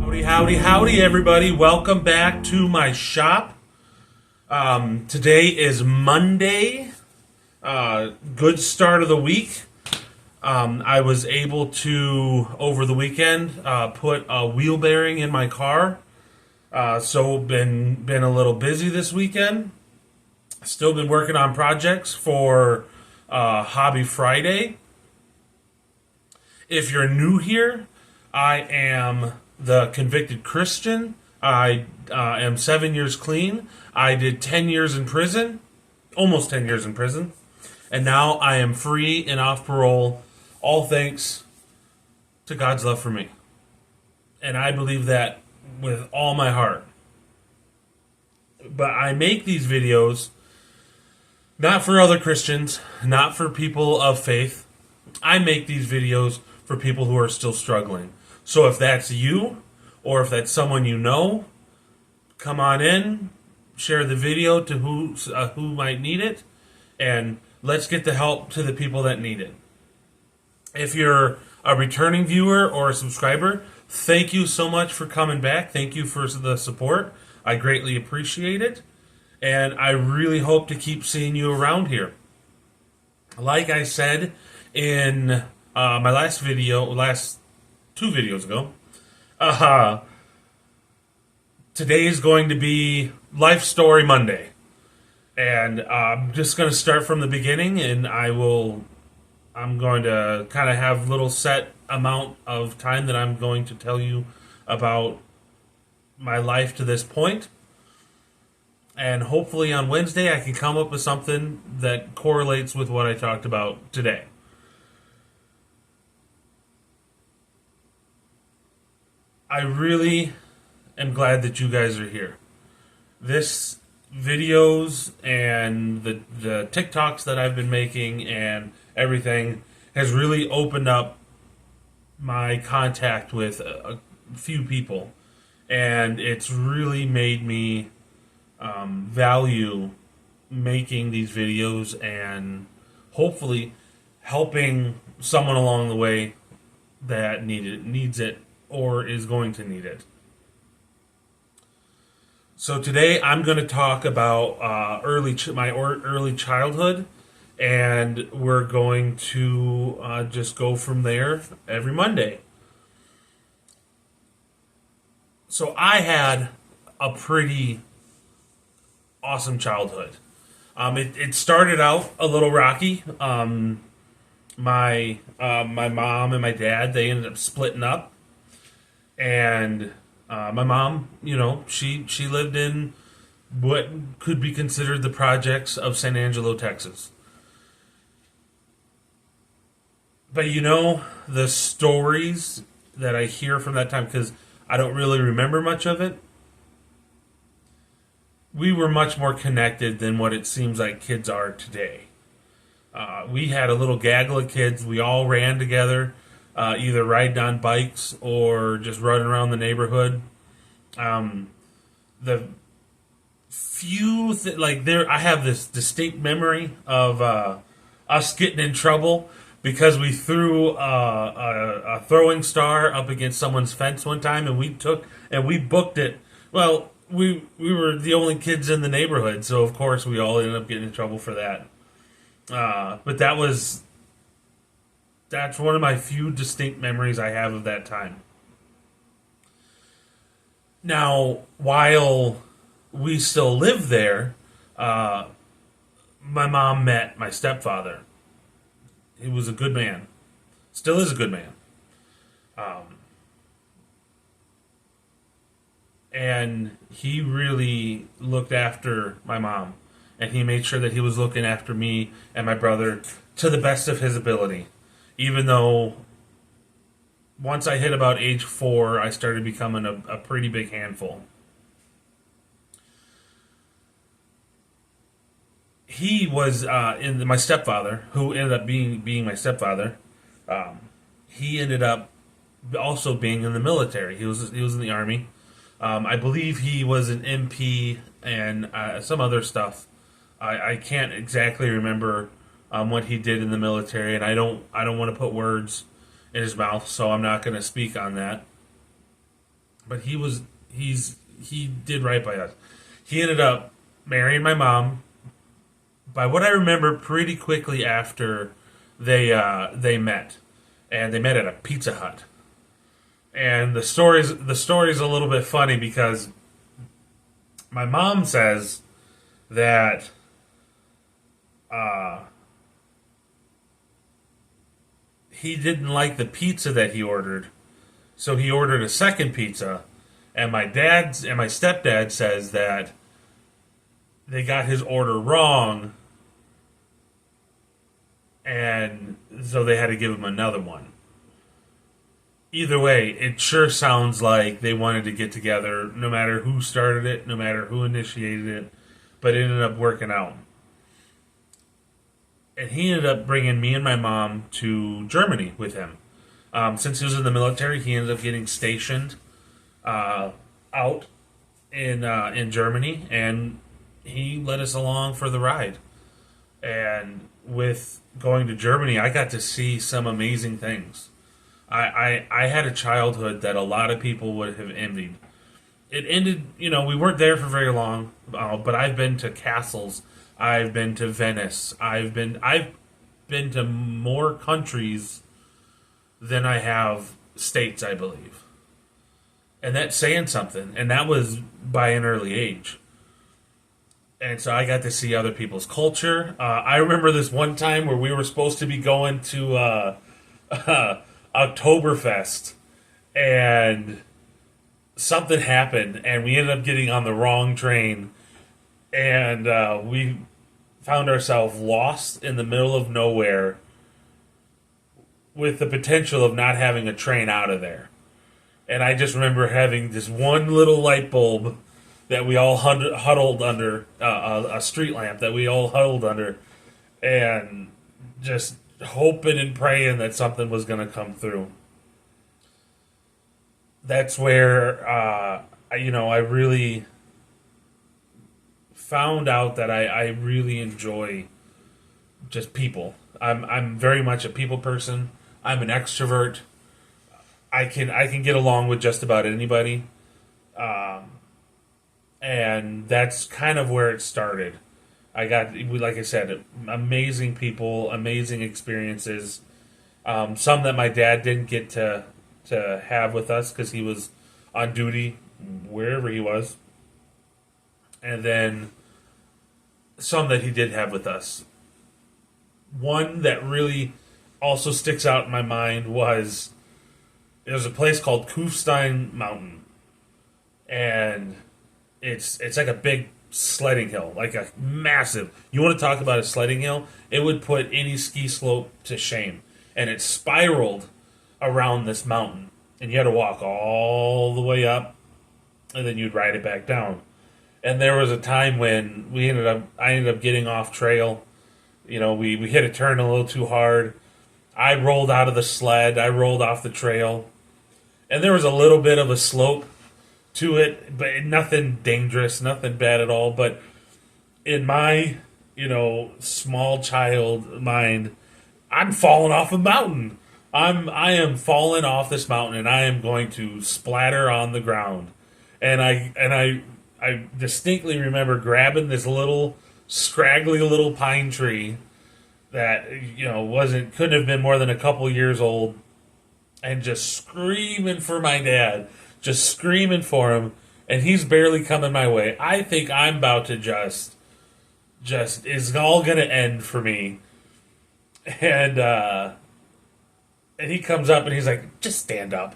Howdy, howdy, howdy, everybody. Welcome back to my shop. Today is Monday. Good start of the week. I was able to, over the weekend, put a wheel bearing in my car. So been a little busy this weekend. Still been working on projects for Hobby Friday. If you're new here, I am the convicted Christian. I am 7 years clean. I did 10 years in prison, almost 10 years in prison, and now I am free and off parole, all thanks to God's love for me. And I believe that with all my heart. But I make these videos not for other Christians, not for people of faith. I make these videos for people who are still struggling. So if that's you, or if that's someone you know, come on in, share the video to who might need it, and let's get the help to the people that need it. If you're a returning viewer or a subscriber, thank you so much for coming back. Thank you for the support. I greatly appreciate it, and I really hope to keep seeing you around here. Like I said in my last two videos ago, today is going to be Life Story Monday, and I'm just going to start from the beginning, and I'm going to kind of have little set amount of time that I'm going to tell you about my life to this point, and hopefully on Wednesday I can come up with something that correlates with what I talked about today. I really am glad that you guys are here. This videos and the TikToks that I've been making and everything has really opened up my contact with a few people, and it's really made me value making these videos and hopefully helping someone along the way that needs it or is going to need it. So today I'm going to talk about my early childhood, and we're going to just go from there every Monday. So I had a pretty awesome childhood. It started out a little rocky. My mom and my dad, they ended up splitting up. And my mom, she lived in what could be considered the projects of San Angelo, Texas. But the stories that I hear from that time, because I don't really remember much of it, we were much more connected than what it seems like kids are today. We had a little gaggle of kids. We all ran together. Either riding on bikes or just running around the neighborhood. The few I have this distinct memory of us getting in trouble because we threw a throwing star up against someone's fence one time, and we booked it. Well, we were the only kids in the neighborhood, so of course we all ended up getting in trouble for that. But that's one of my few distinct memories I have of that time. Now, while we still lived there, my mom met my stepfather. He was a good man. Still is a good man. And he really looked after my mom. And he made sure that he was looking after me and my brother to the best of his ability. Even though once I hit about age 4, I started becoming a pretty big handful. He was my stepfather, who ended up being my stepfather. He ended up also being in the military. He was in the Army. I believe he was an MP and some other stuff. I can't exactly remember what he did in the military, and I don't want to put words in his mouth, so I'm not going to speak on that. but he did right by us. He ended up marrying my mom. By what I remember, pretty quickly after they met, and they met at a Pizza Hut. And the story's a little bit funny because my mom says that he didn't like the pizza that he ordered, so he ordered a second pizza. And my stepdad says that they got his order wrong, and so they had to give him another one. Either way, it sure sounds like they wanted to get together, no matter who started it, no matter who initiated it, but it ended up working out. And he ended up bringing me and my mom to Germany with him. Since he was in the military, he ended up getting stationed out in Germany, and he led us along for the ride. And with going to Germany, I got to see some amazing things. I had a childhood that a lot of people would have envied. It ended, we weren't there for very long, but I've been to castles. I've been to Venice. I've been to more countries than I have states, I believe. And that's saying something. And that was by an early age. And so I got to see other people's culture. I remember this one time where we were supposed to be going to Oktoberfest, and something happened, and we ended up getting on the wrong train, and we found ourselves lost in the middle of nowhere with the potential of not having a train out of there. And I just remember having this one little light bulb that we all huddled under, a street lamp that we all huddled under, and just hoping and praying that something was going to come through. That's where, I really found out that I really enjoy just people. I'm very much a people person. I'm an extrovert. I can get along with just about anybody. And that's kind of where it started. Like I said, amazing people, amazing experiences. Some that my dad didn't get to have with us because he was on duty wherever he was. And then some that he did have with us. One that really also sticks out in my mind was there's a place called Kufstein Mountain. And it's like a big sledding hill, like a massive. You want to talk about a sledding hill? It would put any ski slope to shame. And it spiraled around this mountain, and you had to walk all the way up, and then you'd ride it back down. And there was a time when I ended up getting off trail. We hit a turn a little too hard. I rolled out of the sled. I rolled off the trail, and there was a little bit of a slope to it, but nothing dangerous, nothing bad at all. But in my, small child mind, I'm falling off a mountain. I am falling off this mountain, and I am going to splatter on the ground. And I distinctly remember grabbing this little scraggly little pine tree that couldn't have been more than a couple years old, and just screaming for my dad. Just screaming for him, and he's barely coming my way. I think I'm about to just it's all gonna end for me. And he comes up and he's like, "Just stand up."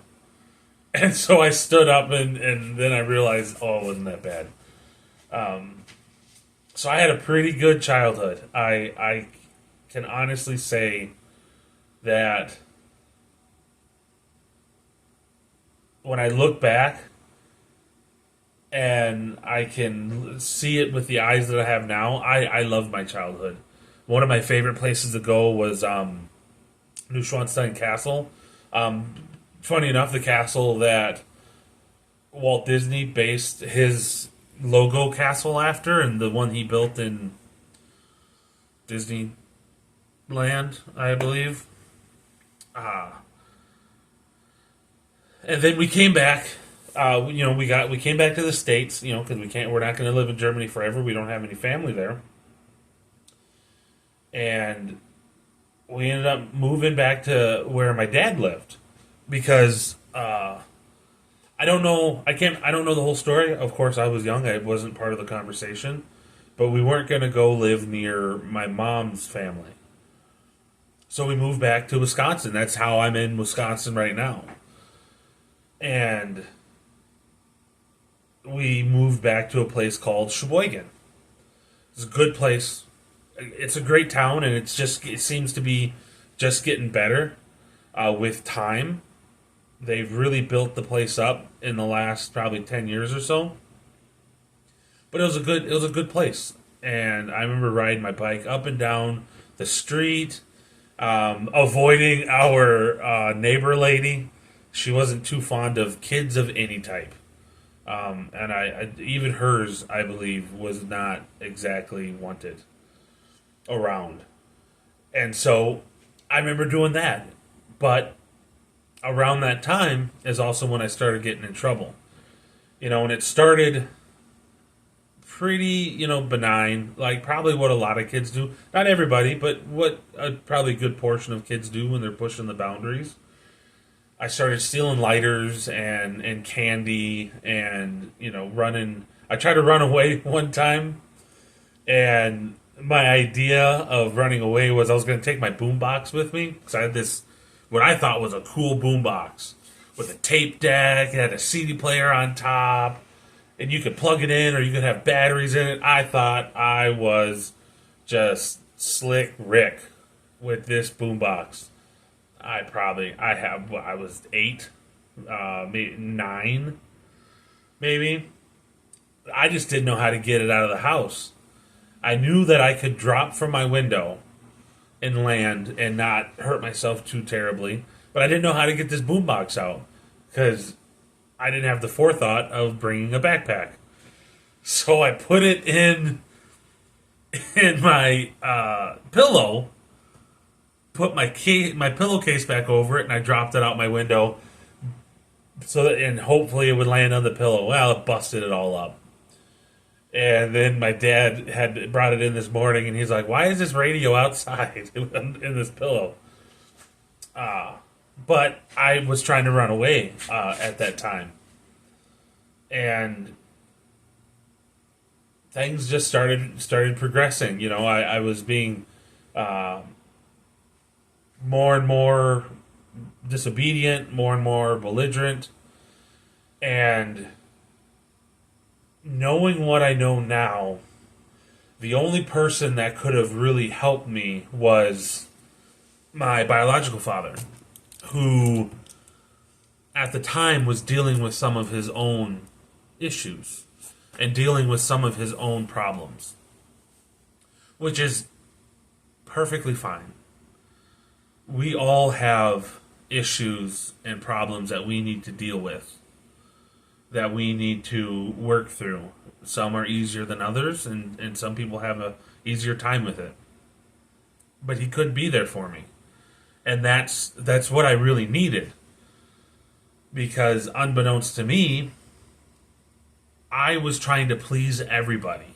And so I stood up, and then I realized, oh, it wasn't that bad. So I had a pretty good childhood. I can honestly say that when I look back and I can see it with the eyes that I have now, I love my childhood. One of my favorite places to go was Neuschwanstein Castle. Funny enough, the castle that Walt Disney based his logo castle after, and the one he built in Disneyland, I believe. And then we came back we came back to the States, because we're not going to live in Germany forever. We don't have any family there, and we ended up moving back to where my dad lived because I don't know. I don't know the whole story. Of course, I was young. I wasn't part of the conversation, but we weren't going to go live near my mom's family. So we moved back to Wisconsin. That's how I'm in Wisconsin right now. And we moved back to a place called Sheboygan. It's a good place. It's a great town, and it seems to be just getting better with time. They've really built the place up in the last probably 10 years or so. But it was a good place. And I remember riding my bike up and down the street, avoiding our neighbor lady. She wasn't too fond of kids of any type. And I even hers, I believe, was not exactly wanted around. And so I remember doing that. But around that time is also when I started getting in trouble. And it started pretty, benign, like probably what a lot of kids do. Not everybody, but what a probably good portion of kids do when they're pushing the boundaries. I started stealing lighters and candy and, running. I tried to run away one time, and my idea of running away was I was going to take my boombox with me, because I had this, what I thought was a cool boombox with a tape deck. It had a CD player on top, and you could plug it in or you could have batteries in it. I thought I was just slick Rick with this boombox. I was 8, maybe 9, maybe. I just didn't know how to get it out of the house. I knew that I could drop from my window and land and not hurt myself too terribly, but I didn't know how to get this boombox out because I didn't have the forethought of bringing a backpack. So I put it in my pillow, put my pillowcase back over it, and I dropped it out my window. And hopefully it would land on the pillow. Well, it busted it all up. And then my dad had brought it in this morning, and he's like, "Why is this radio outside in this pillow?" But I was trying to run away at that time. And things just started progressing. I was being more and more disobedient, more and more belligerent, and knowing what I know now, the only person that could have really helped me was my biological father, who at the time was dealing with some of his own issues and dealing with some of his own problems, which is perfectly fine. We all have issues and problems that we need to deal with, that we need to work through. Some are easier than others, and some people have a easier time with it. But he could be there for me. And that's what I really needed. Because unbeknownst to me, I was trying to please everybody.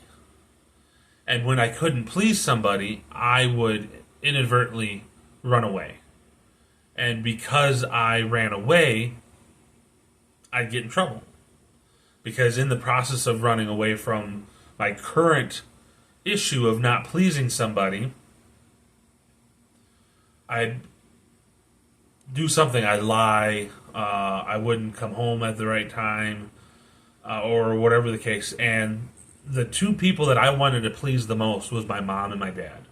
And when I couldn't please somebody, I would inadvertently run away. And because I ran away, I'd get in trouble. Because in the process of running away from my current issue of not pleasing somebody, I'd do something. I'd lie. I wouldn't come home at the right time, or whatever the case. And the two people that I wanted to please the most was my mom and my dad.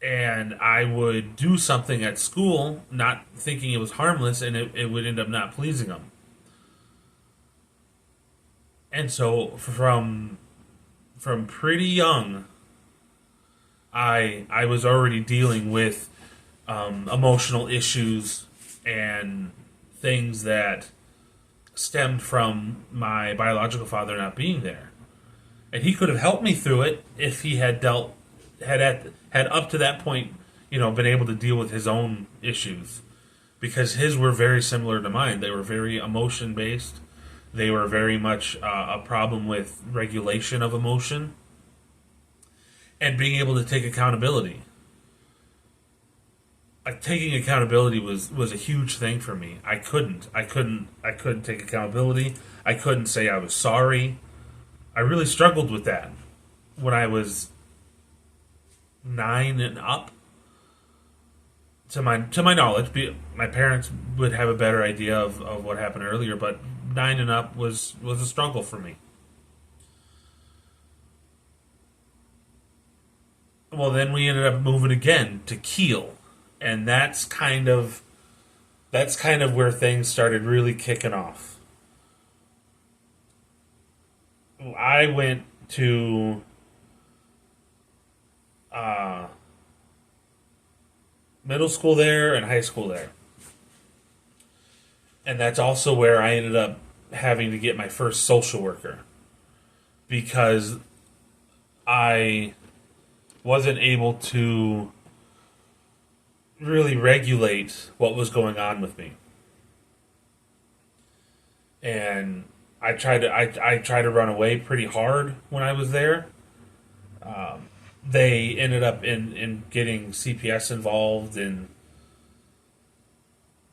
And I would do something at school, not thinking it was harmless, and it would end up not pleasing them. And so from pretty young, I was already dealing with emotional issues and things that stemmed from my biological father not being there. And he could have helped me through it if he had had up to that point, been able to deal with his own issues. because his were very similar to mine. They were very emotion based. They were very much a problem with regulation of emotion and being able to take accountability. Like, taking accountability was a huge thing for me. I couldn't take accountability. I couldn't say I was sorry. I really struggled with that when I was 9 and up. To my knowledge, my parents would have a better idea of what happened earlier, but 9 and up was a struggle for me. Well, then we ended up moving again to Kiel, and that's kind of where things started really kicking off. I went to middle school there and high school there. And that's also where I ended up having to get my first social worker, because I wasn't able to really regulate what was going on with me. And I tried to run away pretty hard when I was there. They ended up in getting CPS involved, and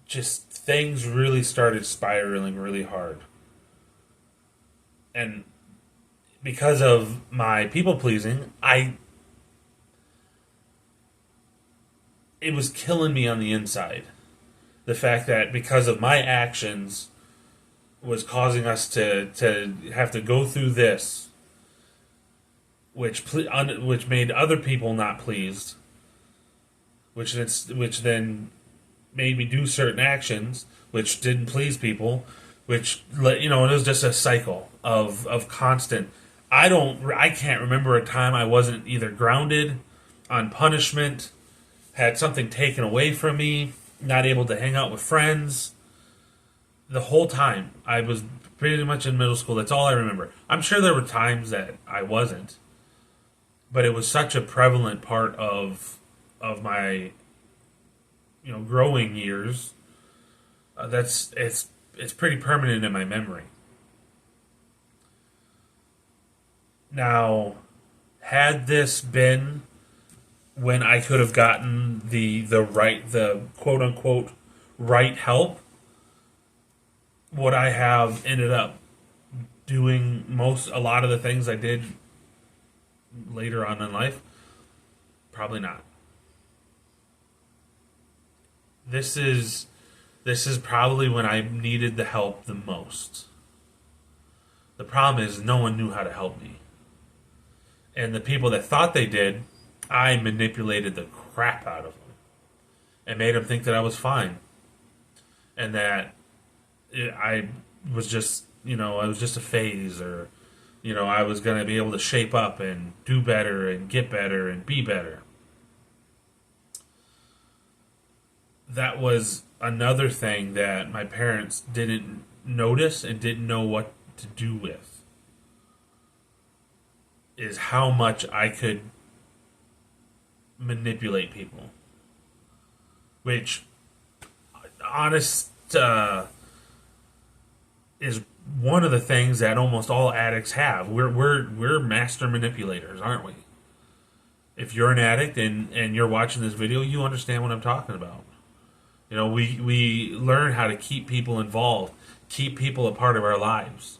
just things really started spiraling really hard. And because of my people pleasing, it was killing me on the inside. The fact that because of my actions was causing us to have to go through this, which made other people not pleased, which then made me do certain actions which didn't please people, which, it was just a cycle of constant. I can't remember a time I wasn't either grounded, on punishment, had something taken away from me, not able to hang out with friends. The whole time I was pretty much in middle school. That's all I remember. I'm sure there were times that I wasn't, but it was such a prevalent part of my growing years. It's pretty permanent in my memory. Now, had this been when I could have gotten the quote unquote right help, would I have ended up doing a lot of the things I did later on in life? Probably not. This is probably when I needed the help the most. The problem is no one knew how to help me. And the people that thought they did, I manipulated the crap out of them and made them think that I was fine, and that I was just a phase, or I was going to be able to shape up and do better and get better and be better. That was another thing that my parents didn't notice and didn't know what to do with, is how much I could manipulate people. Which, is one of the things that almost all addicts have. We're master manipulators, aren't we? If you're an addict and you're watching this video, you understand what I'm talking about. We learn how to keep people involved, keep people a part of our lives,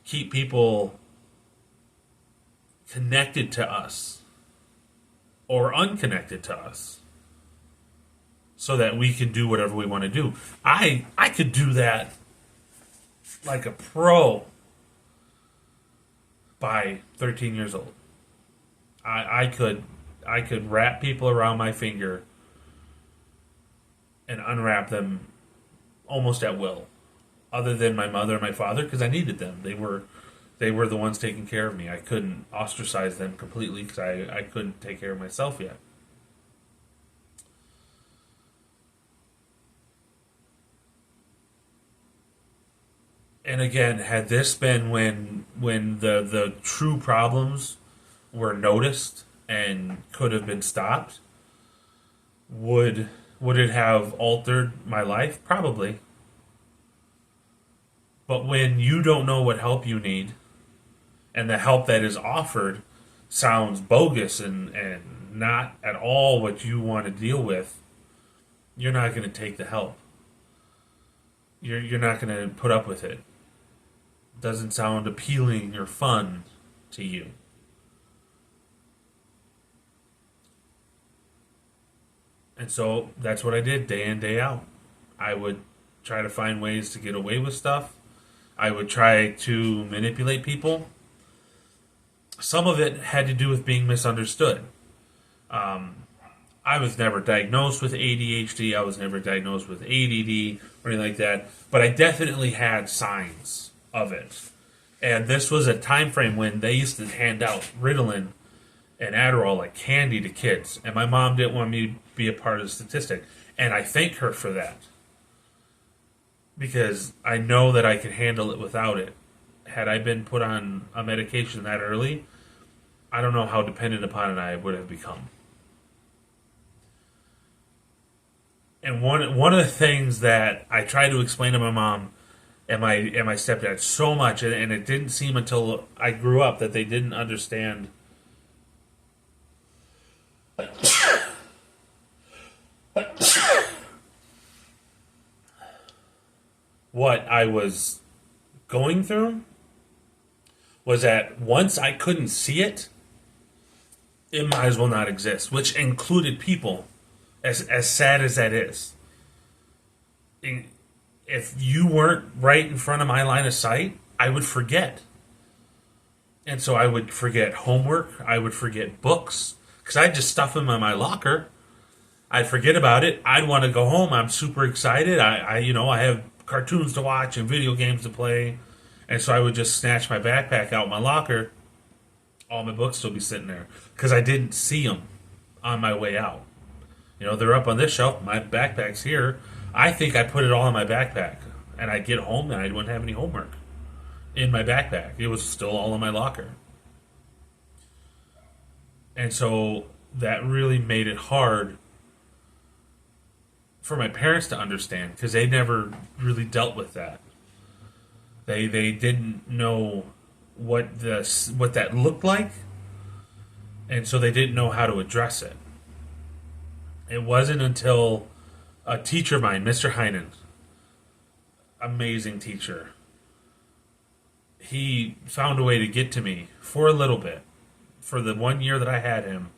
keep people connected to us or unconnected to us, so that we can do whatever we want to do. I could do that like a pro by 13 years old. I could wrap people around my finger and unwrap them almost at will, other than my mother and my father, because I needed them. They were the ones taking care of me. I couldn't ostracize them completely because I couldn't take care of myself yet. And again, had this been when the true problems were noticed and could have been stopped, would Would it have altered my life? Probably. But when you don't know what help you need, and the help that is offered sounds bogus and not at all what you want to deal with, you're not going to take the help. You're not going to put up with it. It doesn't sound appealing or fun to you. And so that's what I did day in, day out. I would try to find ways to get away with stuff. I would try to manipulate people. Some of it had to do with being misunderstood. I was never diagnosed with ADHD. I was never diagnosed with ADD or anything like that. But I definitely had signs of it. And this was a time frame when they used to hand out Ritalin and Adderall like candy to kids. And my mom didn't want me to be a part of the statistic. And I thank her for that. Because I know that I can handle it without it. Had I been put on a medication that early, I don't know how dependent upon it I would have become. And one of the things that I tried to explain to my mom and my stepdad so much, and it didn't seem until I grew up that they didn't understand what I was going through, was that once I couldn't see it, it might as well not exist, which included people, as sad as that is. If you weren't right in front of my line of sight, I would forget. And so I would forget homework, I would forget books, because I'd just stuff them in my locker. I'd forget about it. I'd want to go home. I'm super excited. I have cartoons to watch and video games to play. And so I would just snatch my backpack out of my locker. All my books still be sitting there because I didn't see them on my way out. They're up on this shelf. My backpack's here. I think I put it all in my backpack. And I'd get home and I wouldn't have any homework in my backpack. It was still all in my locker. And so that really made it hard for my parents to understand because they never really dealt with that. They didn't know what that looked like, and so they didn't know how to address it. It wasn't until a teacher of mine, Mr. Heinen, amazing teacher, he found a way to get to me for a little bit. For the 1 year that I had him,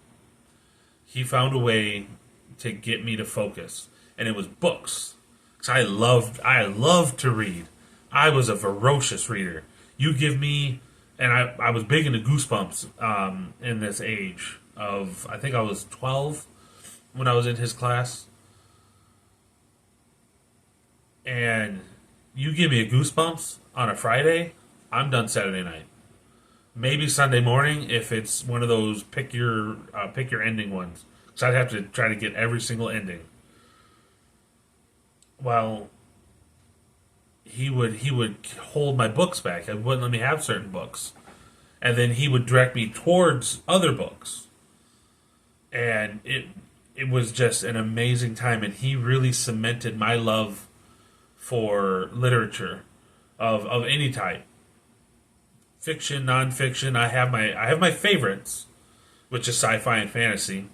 he found a way to get me to focus. And it was books. Because I loved to read. I was a ferocious reader. You give me, and I was big into Goosebumps in this age of, I think I was 12 when I was in his class. And you give me a Goosebumps on a Friday, I'm done Saturday night. Maybe Sunday morning if it's one of those pick your ending ones. Because I'd have to try to get every single ending. Well, he would hold my books back. He wouldn't let me have certain books. And then he would direct me towards other books. And it was just an amazing time. And he really cemented my love for literature of any type. Fiction, nonfiction. I have my favorites, which is sci-fi and fantasy.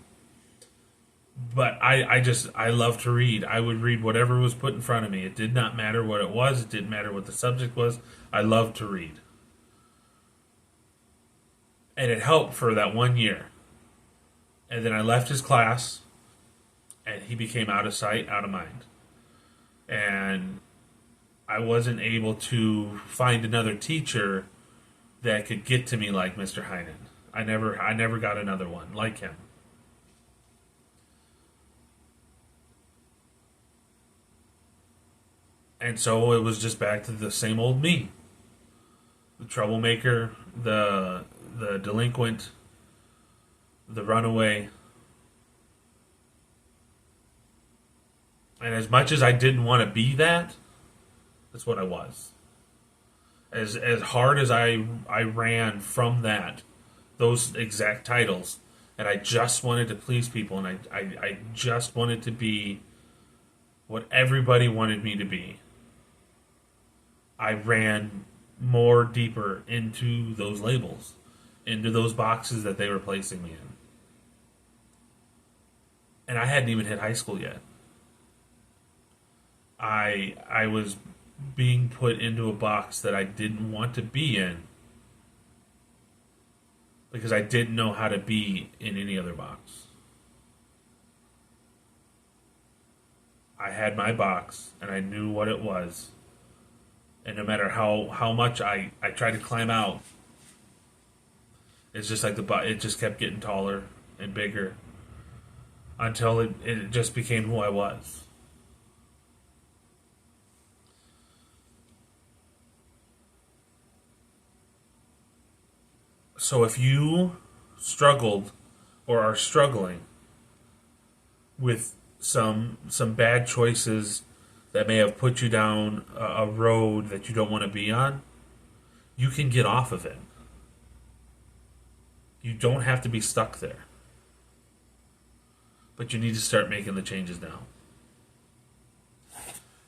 But I love to read. I would read whatever was put in front of me. It did not matter what it was. It didn't matter what the subject was. I loved to read. And it helped for that 1 year. And then I left his class, and he became out of sight, out of mind. And I wasn't able to find another teacher that could get to me like Mr. Heinen. I never got another one like him. And so it was just back to the same old me. The troublemaker, the delinquent, the runaway. And as much as I didn't want to be that, that's what I was. As hard as I ran from those exact titles, and I just wanted to please people, and I just wanted to be what everybody wanted me to be. I ran more deeper into those labels, into those boxes that they were placing me in. And I hadn't even hit high school yet. I was being put into a box that I didn't want to be in because I didn't know how to be in any other box. I had my box and I knew what it was. And no matter how much I tried to climb out, it's just like it just kept getting taller and bigger until it just became who I was. So if you struggled or are struggling with some bad choices that may have put you down a road that you don't want to be on, you can get off of it. You don't have to be stuck there. But you need to start making the changes now.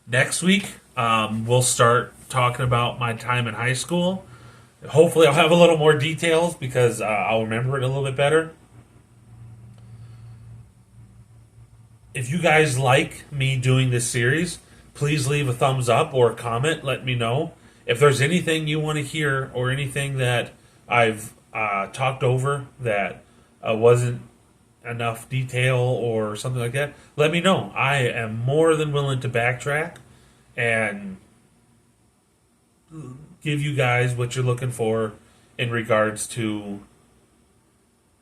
Next week, we'll start talking about my time in high school. Hopefully I'll have a little more details because I'll remember it a little bit better. If you guys like me doing this series, please leave a thumbs up or a comment. Let me know. If there's anything you want to hear or anything that I've talked over that wasn't enough detail or something like that, let me know. I am more than willing to backtrack and give you guys what you're looking for in regards to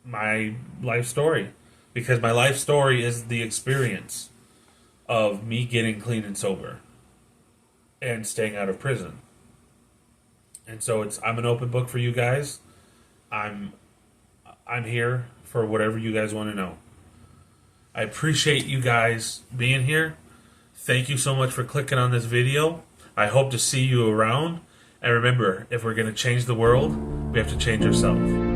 my life story. Because my life story is the experience of me getting clean and sober and staying out of prison. And so I'm an open book for you guys. I'm here for whatever you guys want to know. I appreciate you guys being here. Thank you so much for clicking on this video. I hope to see you around. And remember, if we're going to change the world, we have to change ourselves.